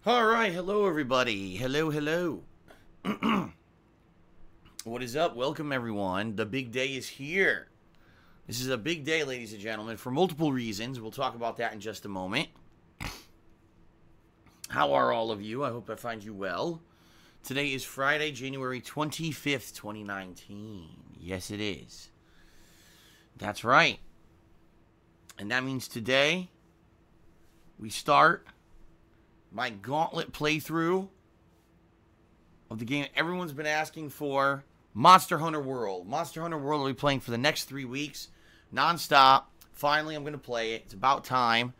All right, hello everybody. Hello. What is up? Welcome everyone. The big day is here. This is a big day, ladies and gentlemen, for multiple reasons. We'll talk about that in just a moment. How are all of you? I hope I find you well. Today is Friday, January 25th, 2019. Yes, it is. That's right. And that means today we start my gauntlet playthrough of the game everyone's been asking for, Monster Hunter World. Monster Hunter World will be playing for the next 3 weeks, non-stop. Finally, I'm going to play it. It's about time.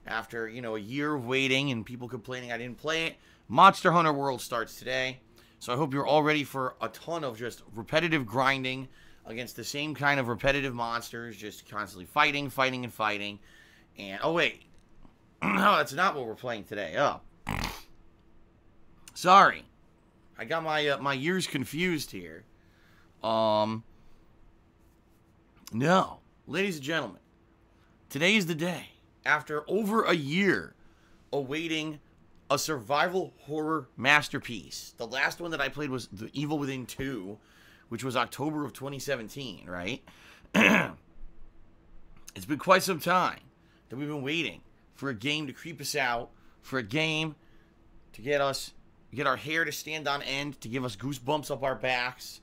After, a year of waiting and people complaining I didn't play it, Monster Hunter World starts today. So I hope you're all ready for a ton of just repetitive grinding against the same kind of repetitive monsters, just constantly fighting. And, oh wait, no, that's not what we're playing today. Oh, sorry, I got my years confused here. No, ladies and gentlemen, today is the day after over a year awaiting a survival horror masterpiece. The last one that I played was The Evil Within 2, which was October of 2017, right? It's been quite some time that we've been waiting for a game to creep us out, for a game to get our hair to stand on end, to give us goosebumps up our backs,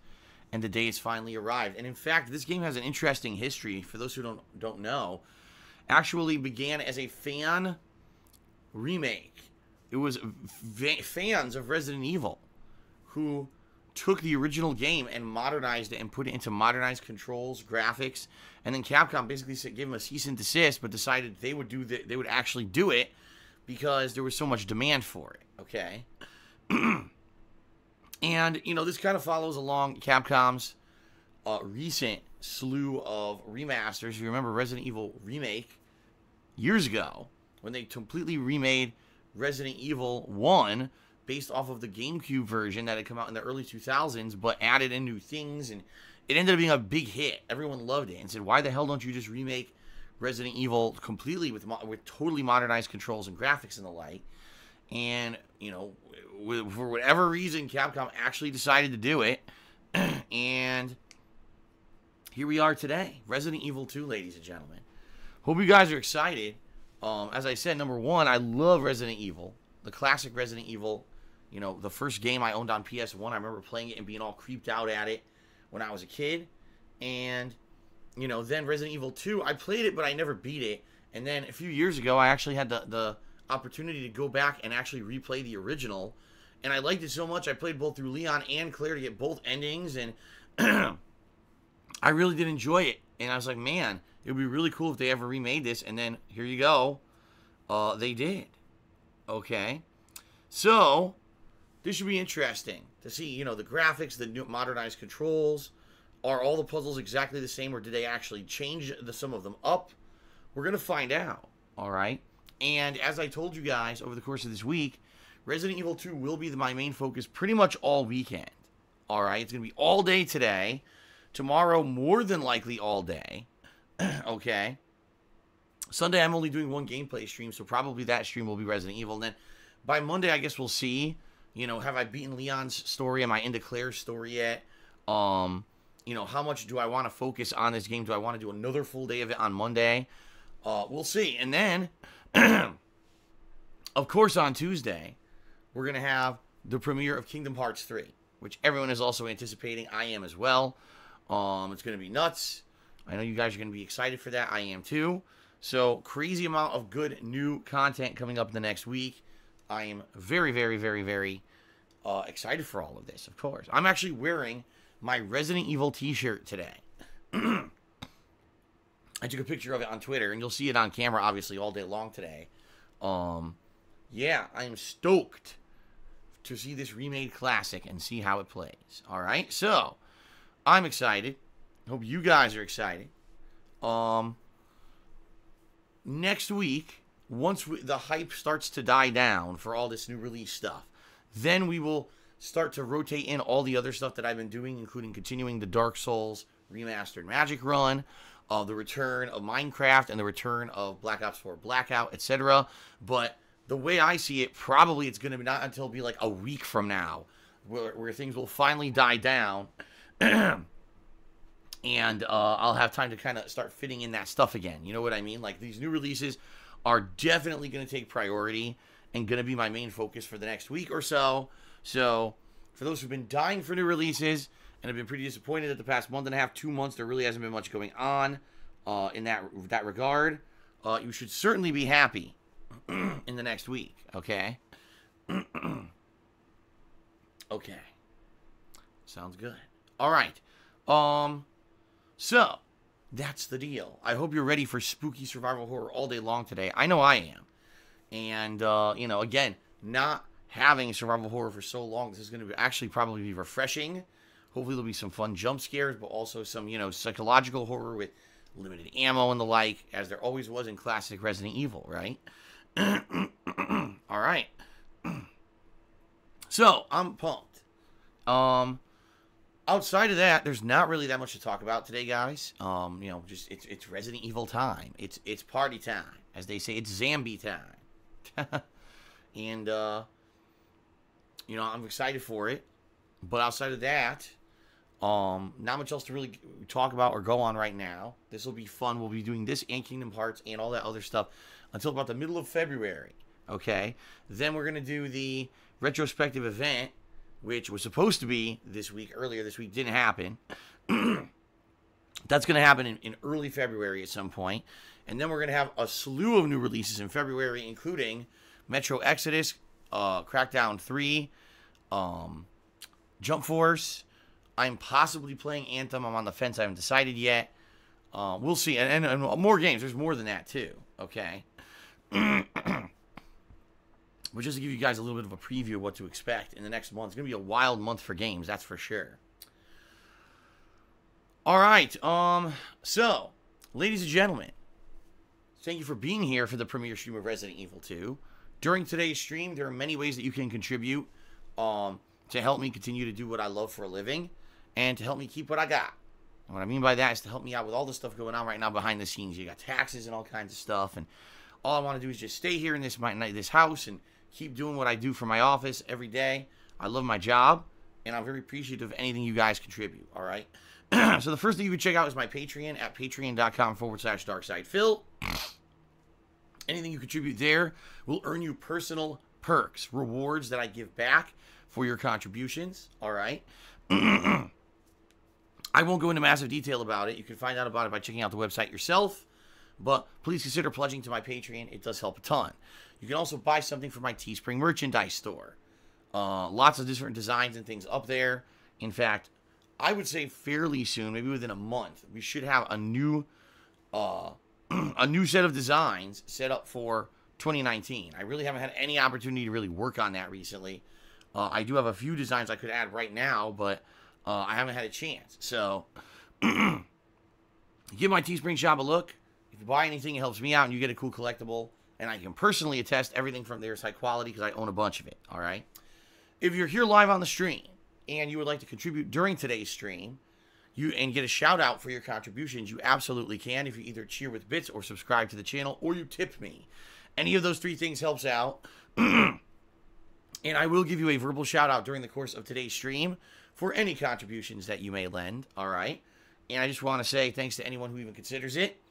and the day has finally arrived. And in fact, this game has an interesting history. For those who don't know, actually began as a fan remake. It was fans of Resident Evil who took the original game and modernized it and put it into modernized controls, graphics, and then Capcom basically gave them a cease and desist, but decided they would actually do it because there was so much demand for it. Okay, and this kind of follows along Capcom's recent slew of remasters. If you remember Resident Evil Remake years ago, when they completely remade Resident Evil 1 based off of the GameCube version that had come out in the early 2000s, but added in new things, and it ended up being a big hit. Everyone loved it and said, why the hell don't you just remake Resident Evil completely with totally modernized controls and graphics and the like? And, for whatever reason, Capcom actually decided to do it, and here we are today. Resident Evil 2, ladies and gentlemen. Hope you guys are excited. As I said, number one, I love Resident Evil. The classic Resident Evil, the first game I owned on PS1. I remember playing it and being all creeped out at it when I was a kid. And, then Resident Evil 2, I played it, but I never beat it. And then a few years ago, I actually had the opportunity to go back and actually replay the original. And I liked it so much, I played both through Leon and Claire to get both endings. And I really did enjoy it. And I was like, man, it would be really cool if they ever remade this. And then, here you go. They did. Okay. So, this should be interesting to see, the graphics, the new modernized controls. Are all the puzzles exactly the same, or did they actually change some of them up? We're going to find out. All right. And as I told you guys over the course of this week, Resident Evil 2 will be my main focus pretty much all weekend. All right. It's going to be all day today. Tomorrow, more than likely all day. Okay. Sunday, I'm only doing one gameplay stream, so probably that stream will be Resident Evil. And then by Monday, I guess we'll see, have I beaten Leon's story? Am I into Claire's story yet? How much do I want to focus on this game? Do I want to do another full day of it on Monday? We'll see. And then, of course, on Tuesday, we're going to have the premiere of Kingdom Hearts 3, which everyone is also anticipating. I am as well. It's going to be nuts. I know you guys are going to be excited for that. I am too. So, crazy amount of good new content coming up in the next week. I am very, very, very, very excited for all of this, of course. I'm actually wearing my Resident Evil t-shirt today. I took a picture of it on Twitter, and you'll see it on camera, obviously, all day long today. Yeah, I am stoked to see this remade classic and see how it plays. All right? So, I'm excited. Hope you guys are excited. Next week, once the hype starts to die down for all this new release stuff, then we will start to rotate in all the other stuff that I've been doing, including continuing the Dark Souls Remastered Magic run, the return of Minecraft, and the return of Black Ops 4 Blackout, etc. But the way I see it, probably it's going to be not until be like a week from now where things will finally die down. And I'll have time to kind of start fitting in that stuff again. You know what I mean? Like, these new releases are definitely going to take priority and going to be my main focus for the next week or so. So, for those who've been dying for new releases and have been pretty disappointed that the past month and a half, 2 months, there really hasn't been much going on in that regard, you should certainly be happy in the next week, okay? Okay. Sounds good. All right. So, that's the deal. I hope you're ready for spooky survival horror all day long today. I know I am. And, you know, again, not having survival horror for so long, this is going to actually probably be refreshing. Hopefully there'll be some fun jump scares, but also some, you know, psychological horror with limited ammo and the like, as there always was in classic Resident Evil, right? All right. So, I'm pumped. Outside of that, there's not really that much to talk about today, guys. You know, just it's Resident Evil time. It's party time, as they say. It's Zambi time, and you know, I'm excited for it. But outside of that, not much else to really talk about or go on right now. This will be fun. We'll be doing this and Kingdom Hearts and all that other stuff until about the middle of February. Okay, then we're gonna do the retrospective event, which was supposed to be this week, earlier this week, didn't happen. That's going to happen in early February at some point. And then we're going to have a slew of new releases in February, including Metro Exodus, Crackdown 3, Jump Force. I'm possibly playing Anthem. I'm on the fence. I haven't decided yet. We'll see. And more games. There's more than that, too. Okay. But just to give you guys a little bit of a preview of what to expect in the next month. It's going to be a wild month for games, that's for sure. All right. So, ladies and gentlemen, thank you for being here for the premiere stream of Resident Evil 2. During today's stream, there are many ways that you can contribute to help me continue to do what I love for a living and to help me keep what I got. And what I mean by that is to help me out with all the stuff going on right now behind the scenes. You got taxes and all kinds of stuff, and all I want to do is just stay here in this house and keep doing what I do for my office every day. I love my job, and I'm very appreciative of anything you guys contribute, all right? So the first thing you can check out is my Patreon at patreon.com/darksidefil. Anything you contribute there will earn you personal perks, rewards that I give back for your contributions, all right? I won't go into massive detail about it. You can find out about it by checking out the website yourself, but please consider pledging to my Patreon. It does help a ton. You can also buy something from my Teespring merchandise store. Lots of different designs and things up there. In fact, I would say fairly soon, maybe within a month, we should have a new set of designs set up for 2019. I really haven't had any opportunity to really work on that recently. I do have a few designs I could add right now, but I haven't had a chance. So, give my Teespring shop a look. If you buy anything, it helps me out, and you get a cool collectible. And I can personally attest everything from there is high quality because I own a bunch of it, all right? If you're here live on the stream and you would like to contribute during today's stream and get a shout-out for your contributions, you absolutely can if you either cheer with bits or subscribe to the channel or you tip me. Any of those three things helps out. And I will give you a verbal shout-out during the course of today's stream for any contributions that you may lend, all right? And I just want to say thanks to anyone who even considers it.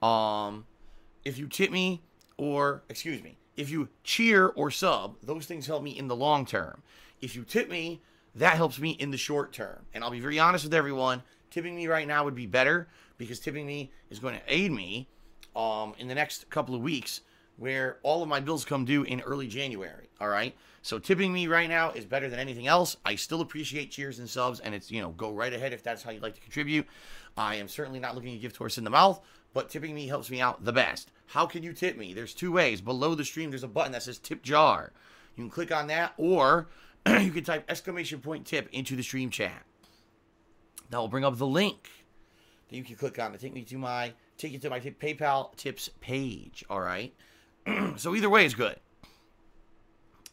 If you tip me, if you cheer or sub, those things help me in the long term. If you tip me, that helps me in the short term. And I'll be very honest with everyone, tipping me right now would be better because tipping me is going to aid me in the next couple of weeks where all of my bills come due in early January, all right? So tipping me right now is better than anything else. I still appreciate cheers and subs, and it's, you know, go right ahead if that's how you'd like to contribute. I am certainly not looking to give horse in the mouth, but tipping me helps me out the best. How can you tip me? There's two ways. Below the stream, there's a button that says tip jar. You can click on that, or you can type !tip into the stream chat. That will bring up the link that you can click on to take you to my PayPal tips page, all right? So either way is good.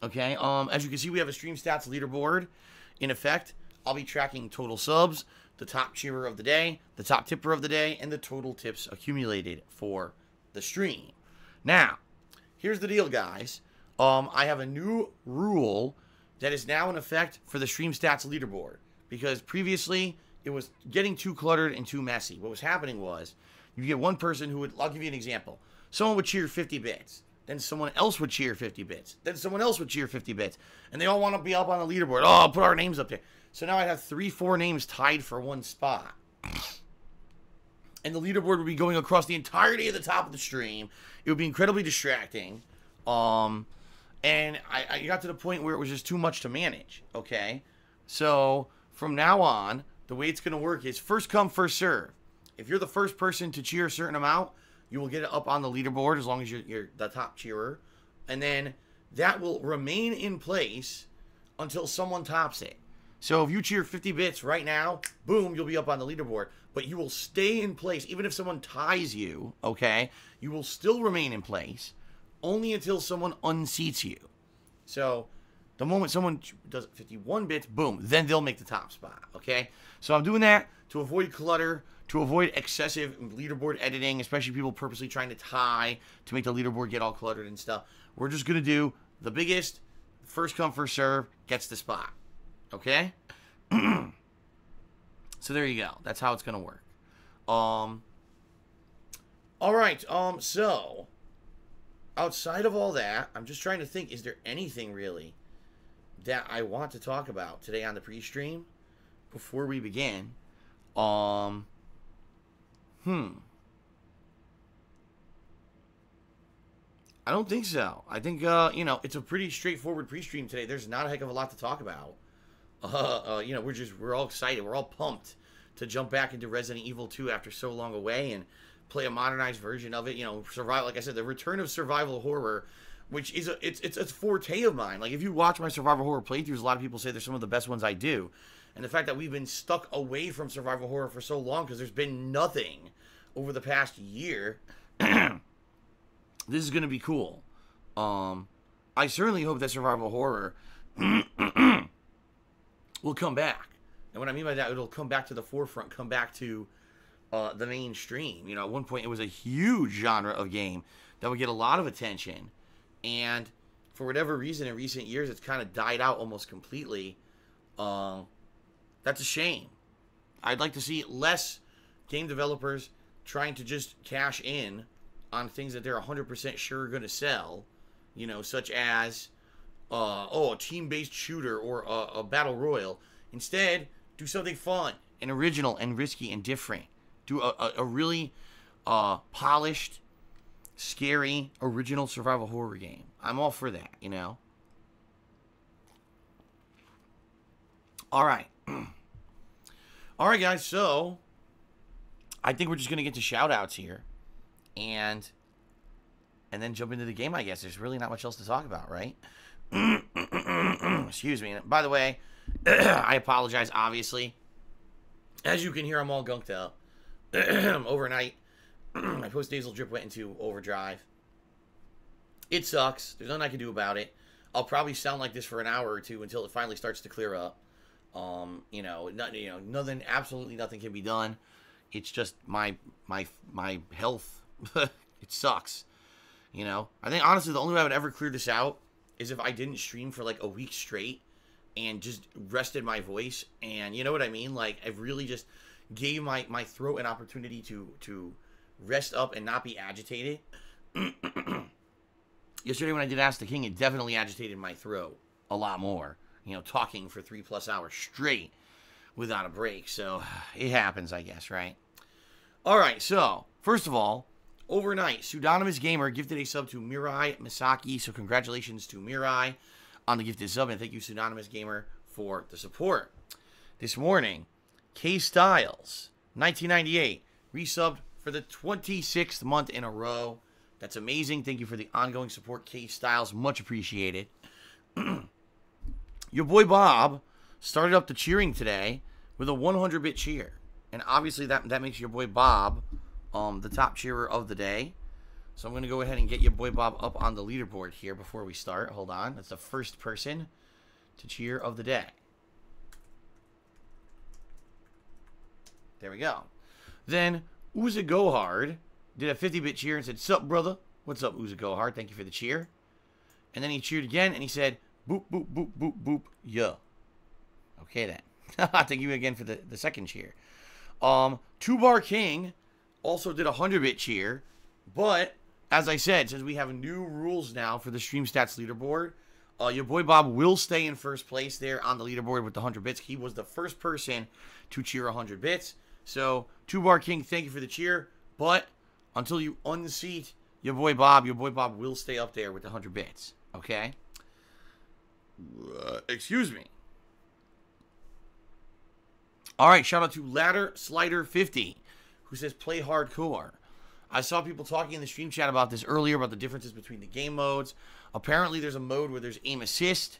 Okay, as you can see, we have a stream stats leaderboard in effect. I'll be tracking total subs, the top cheerer of the day, the top tipper of the day, and the total tips accumulated for the stream. Now, here's the deal, guys. I have a new rule that is now in effect for the Stream Stats leaderboard. Because previously, it was getting too cluttered and too messy. What was happening was, you get one person who would, I'll give you an example. Someone would cheer 50 bits. Then someone else would cheer 50 bits. Then someone else would cheer 50 bits. And they all want to be up on the leaderboard. Oh, I'll put our names up there. So now I have 3-4 names tied for one spot. And the leaderboard would be going across the entirety of the top of the stream. It would be incredibly distracting. And I got to the point where it was just too much to manage. Okay? So, from now on, the way it's going to work is first come, first serve. If you're the first person to cheer a certain amount, you will get it up on the leaderboard as long as you're the top cheerer. And then that will remain in place until someone tops it. So if you cheer 50 bits right now, boom, you'll be up on the leaderboard. But you will stay in place. Even if someone ties you, okay, you will still remain in place only until someone unseats you. So the moment someone does 51 bits, boom, then they'll make the top spot, okay? So I'm doing that to avoid clutter, to avoid excessive leaderboard editing, especially people purposely trying to tie to make the leaderboard get all cluttered and stuff. We're just going to do the biggest, first come, first serve, gets the spot, okay? So there you go. That's how it's going to work. All right, so outside of all that, I'm just trying to think, is there anything really that I want to talk about today on the pre-stream before we begin? I don't think so. I think, you know, it's a pretty straightforward pre-stream today. There's not a heck of a lot to talk about. You know, we're all excited. We're all pumped to jump back into Resident Evil 2 after so long away and play a modernized version of it. You know, survival, like I said, the return of survival horror, which is it's a forte of mine. Like, if you watch my survival horror playthroughs, a lot of people say they're some of the best ones I do. And the fact that we've been stuck away from survival horror for so long because there's been nothing over the past year, this is going to be cool. I certainly hope that survival horror will come back. And what I mean by that, it'll come back to the forefront, come back to the mainstream. You know, at one point it was a huge genre of game that would get a lot of attention. And for whatever reason, in recent years, it's kind of died out almost completely. That's a shame. I'd like to see less game developers trying to just cash in on things that they're 100% sure are going to sell. You know, such as, a team-based shooter or a battle royale. Instead, do something fun and original and risky and different. Do a really polished, scary, original survival horror game. I'm all for that, you know. All right. All right, guys. So, I think we're just going to get to shout-outs here. And then jump into the game, I guess. There's really not much else to talk about, right? Excuse me. By the way, I apologize, obviously. As you can hear, I'm all gunked up. Overnight, my post-nasal drip went into overdrive. It sucks. There's nothing I can do about it. I'll probably sound like this for an hour or two until it finally starts to clear up. Nothing, absolutely nothing can be done. It's just my health. It sucks. You know, I think honestly the only way I would ever clear this out is if I didn't stream for like a week straight and just rested my voice. And you know what I mean? Like, I really just gave my throat an opportunity to rest up and not be agitated. Yesterday when I did Ask the King, it definitely agitated my throat a lot more. You know, talking for 3+ hours straight without a break. So it happens, I guess, right? All right, so first of all, overnight, Pseudonymous Gamer gifted a sub to Mirai Misaki. So congratulations to Mirai on the gifted sub, and thank you, Pseudonymous Gamer, for the support. This morning, K Styles, 1998, resubbed for the 26th month in a row. That's amazing. Thank you for the ongoing support, K Styles. Much appreciated. Your boy Bob started up the cheering today with a 100-bit cheer. And obviously that makes your boy Bob the top cheerer of the day. So I'm going to go ahead and get your boy Bob up on the leaderboard here before we start. Hold on. That's the first person to cheer of the day. There we go. Then Uza Gohard did a 50-bit cheer and said, "Sup, brother?" What's up, Uza Gohard? Thank you for the cheer. And then he cheered again, and he said, boop, boop, boop, boop, boop, yeah. Okay, then. Thank you again for the second cheer. Two Bar King also did a 100-bit cheer. But, as I said, since we have new rules now for the Stream Stats leaderboard, your boy Bob will stay in first place there on the leaderboard with the 100 bits. He was the first person to cheer 100 bits. So, Two Bar King, thank you for the cheer. But, until you unseat your boy Bob will stay up there with the 100 bits. Okay? Excuse me. Alright, shout out to Ladder Slider 50, who says play hardcore. I saw people talking in the stream chat about this earlier, about the differences between the game modes. Apparently, there's a mode where there's aim assist,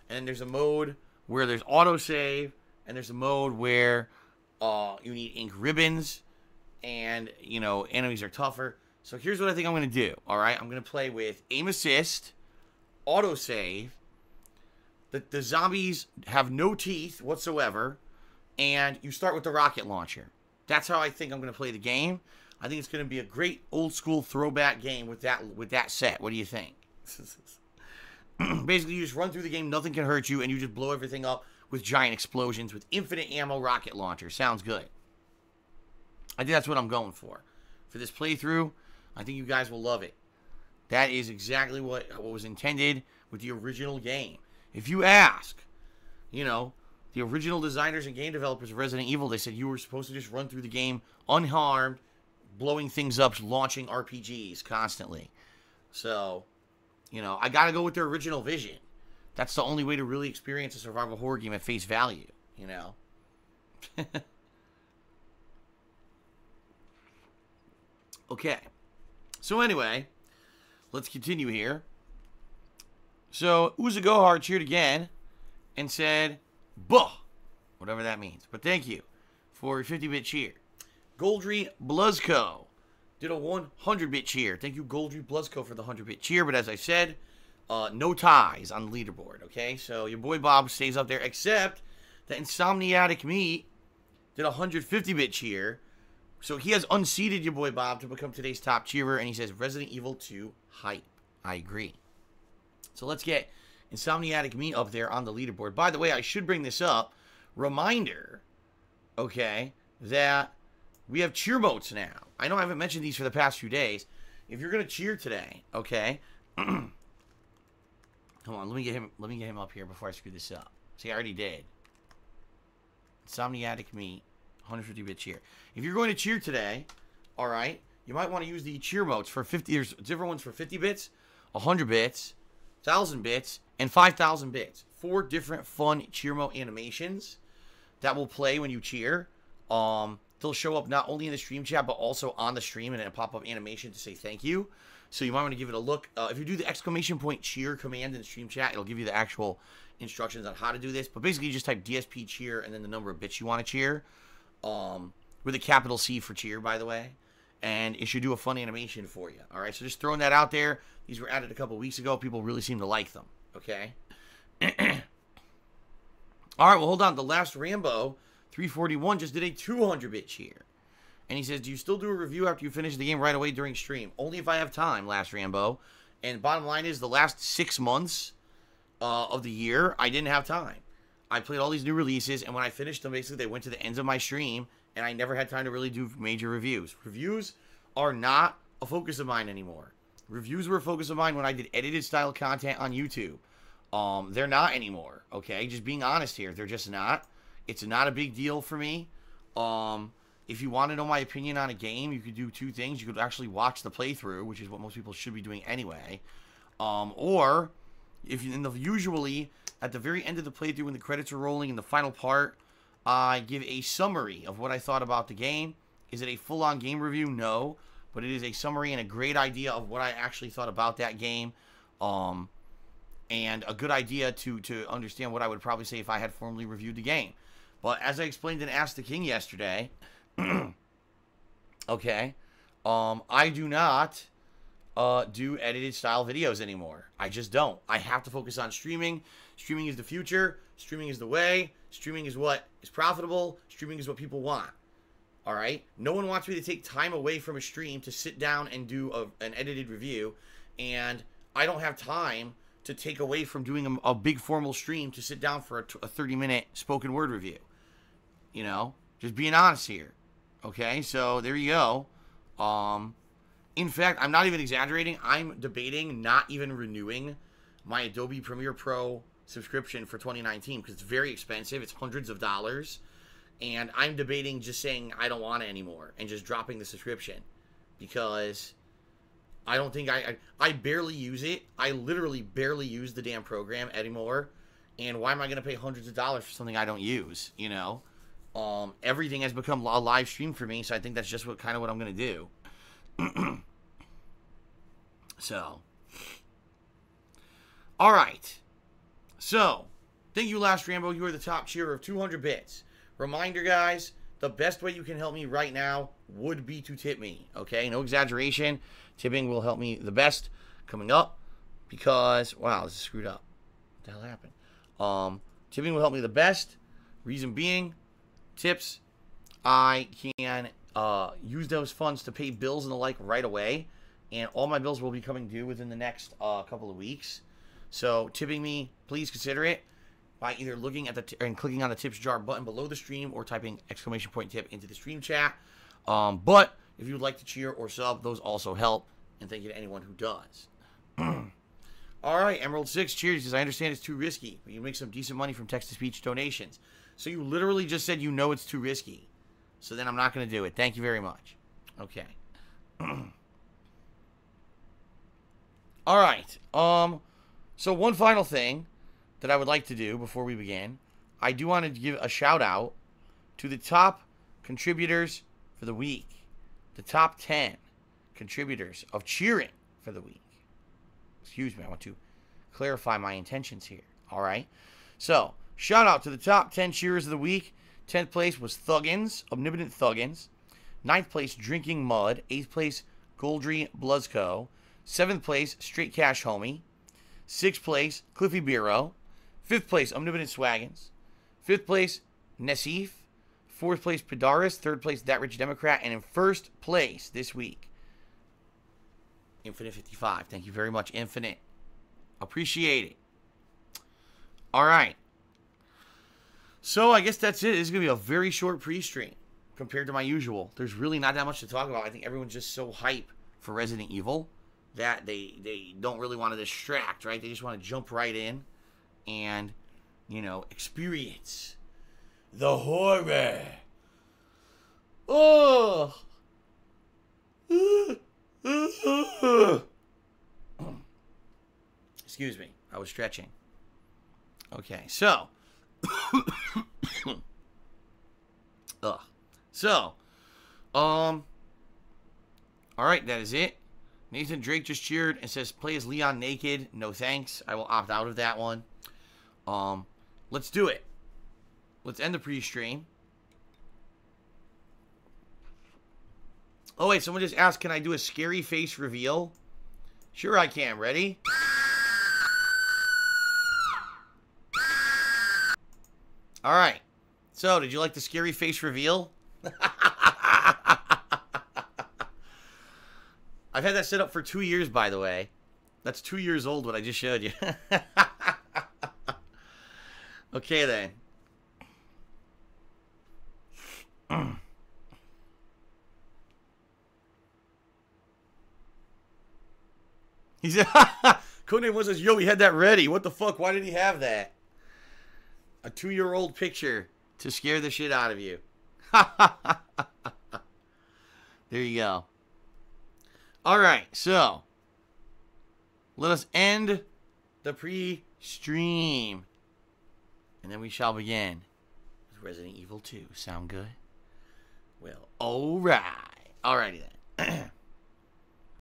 and there's a mode where there's autosave, and there's a mode where you need ink ribbons, and, you know, enemies are tougher. So here's what I think I'm going to do, alright? I'm going to play with aim assist, autosave, the zombies have no teeth whatsoever, and you start with the rocket launcher. That's how I think I'm going to play the game. I think it's going to be a great old-school throwback game with that set. What do you think? Basically, you just run through the game, nothing can hurt you, and you just blow everything up with giant explosions with infinite ammo rocket launcher. Sounds good. I think that's what I'm going for. For this playthrough, I think you guys will love it. That is exactly what was intended with the original game. If you ask, you know, the original designers and game developers of Resident Evil, they said you were supposed to just run through the game unharmed, blowing things up, launching RPGs constantly. So, you know, I gotta go with their original vision. That's the only way to really experience a survival horror game at face value, you know. Okay. So anyway, let's continue here. So, Uza Gohar cheered again and said, buh, whatever that means. But thank you for a 50-bit cheer. Goldry Bluzko did a 100-bit cheer. Thank you, Goldry Bluzko, for the 100-bit cheer. But as I said, no ties on the leaderboard, okay? So your boy Bob stays up there, except that Insomniatic Meat did a 150-bit cheer. So he has unseated your boy Bob to become today's top cheerer, and he says Resident Evil 2 hype. I agree. So let's get Insomniatic Meat up there on the leaderboard. By the way, I should bring this up. Reminder, okay, that we have cheer modes now. I know I haven't mentioned these for the past few days. If you're gonna cheer today, okay. Hold on, let me get him up here before I screw this up. See, I already did. Insomniatic Meat, 150-bit cheer. If you're going to cheer today, all right, you might want to use the cheer modes for 50. There's different ones for 50 bits, 100 bits, 1,000 bits, and 5,000 bits. 4 different fun cheer mode animations that will play when you cheer. They'll show up not only in the stream chat, but also on the stream and in a pop-up animation to say thank you. So you might want to give it a look. If you do the exclamation point cheer command in the stream chat, it'll give you the actual instructions on how to do this. But basically, you just type DSP cheer and then the number of bits you want to cheer. With a capital C for cheer, by the way. And it should do a fun animation for you. All right, so just throwing that out there. These were added a couple weeks ago. People really seem to like them. Okay. All right, well, hold on. The last Rambo 341 just did a 200-bit cheer. And he says, do you still do a review after you finish the game right away during stream? Only if I have time, last Rambo. And bottom line is, the last 6 months of the year, I didn't have time. I played all these new releases, and when I finished them, basically, they went to the ends of my stream, and I never had time to really do major reviews. Reviews are not a focus of mine anymore. Reviews were a focus of mine when I did edited style content on YouTube. They're not anymore, okay? Just being honest here, they're just not. It's not a big deal for me. If you want to know my opinion on a game, you could do 2 things. You could actually watch the playthrough, which is what most people should be doing anyway. Or, if you, usually, at the very end of the playthrough, when the credits are rolling in the final part, I give a summary of what I thought about the game. Is it a full-on game review? No. But it is a summary and a great idea of what I actually thought about that game. And a good idea to understand what I would probably say if I had formally reviewed the game. But as I explained in Ask the King yesterday, okay, I do not do edited style videos anymore. I just don't. I have to focus on streaming. Streaming is the future. Streaming is the way. Streaming is what is profitable. Streaming is what people want. All right? No one wants me to take time away from a stream to sit down and do an edited review. And I don't have time to take away from doing a big formal stream to sit down for a 30-minute spoken word review. You know, just being honest here. Okay, so there you go. In fact, I'm not even exaggerating. I'm debating not even renewing my Adobe Premiere Pro subscription for 2019 because it's very expensive. It's hundreds of dollars. And I'm debating just saying I don't want it anymore and just dropping the subscription because I don't think I barely use it. I literally barely use the damn program anymore. And why am I going to pay hundreds of dollars for something I don't use, you know? Everything has become a live stream for me, so I think that's just what I'm going to do. So, all right. So, thank you, Last Rambo. You are the top cheerer of 200 bits. Reminder, guys, the best way you can help me right now would be to tip me, okay? No exaggeration. Tipping will help me the best coming up because, wow, this is screwed up. What the hell happened? Tipping will help me the best. Reason being, tips, I can use those funds to pay bills and the like right away, and all my bills will be coming due within the next couple of weeks. So tipping me, please consider it by either looking at and clicking on the tips jar button below the stream or typing !tip into the stream chat. But if you would like to cheer or sub, those also help. And thank you to anyone who does. All right, Emerald 6, cheers, because I understand it's too risky, but you make some decent money from text-to-speech donations. So you literally just said you know it's too risky. So then I'm not going to do it. Thank you very much. Okay. All right. So one final thing that I would like to do before we begin. I do want to give a shout out to the top contributors for the week. The top 10 contributors of cheering for the week. Excuse me, I want to clarify my intentions here. All right. So, shout out to the top 10 cheerers of the week. 10th place was Thuggins, Omnipotent Thuggins. 9th place, Drinking Mud. 8th place, Goldry Bluzco. 7th place, Straight Cash Homie. 6th place, Cliffy Bureau. 5th place, Omnipotent Swaggins. 5th place, Nesif. 4th place, Pedaris. 3rd place, That Rich Democrat. And in 1st place this week, Infinite 55. Thank you very much, Infinite. Appreciate it. All right. So I guess that's it. This is going to be a very short pre-stream compared to my usual. There's really not that much to talk about. I think everyone's just so hype for Resident Evil that they don't really want to distract, right? They just want to jump right in and, you know, experience the horror. Oh! Excuse me. I was stretching. Okay, so. All right, that is it. Nathan Drake just cheered and says, play as Leon naked. No thanks. I will opt out of that one. Let's do it. Let's end the pre-stream. Oh, wait, someone just asked, can I do a scary face reveal? Sure I can. Ready? All right. So, did you like the scary face reveal? I've had that set up for 2 years, by the way. That's 2 years old, what I just showed you. Okay, then. He said, Codename was says, yo, he had that ready. What the fuck? Why did he have that? A 2-year-old picture to scare the shit out of you. There you go. All right, so let us end the pre-stream, and then we shall begin with Resident Evil 2. Sound good? Well, all right. Alrighty then.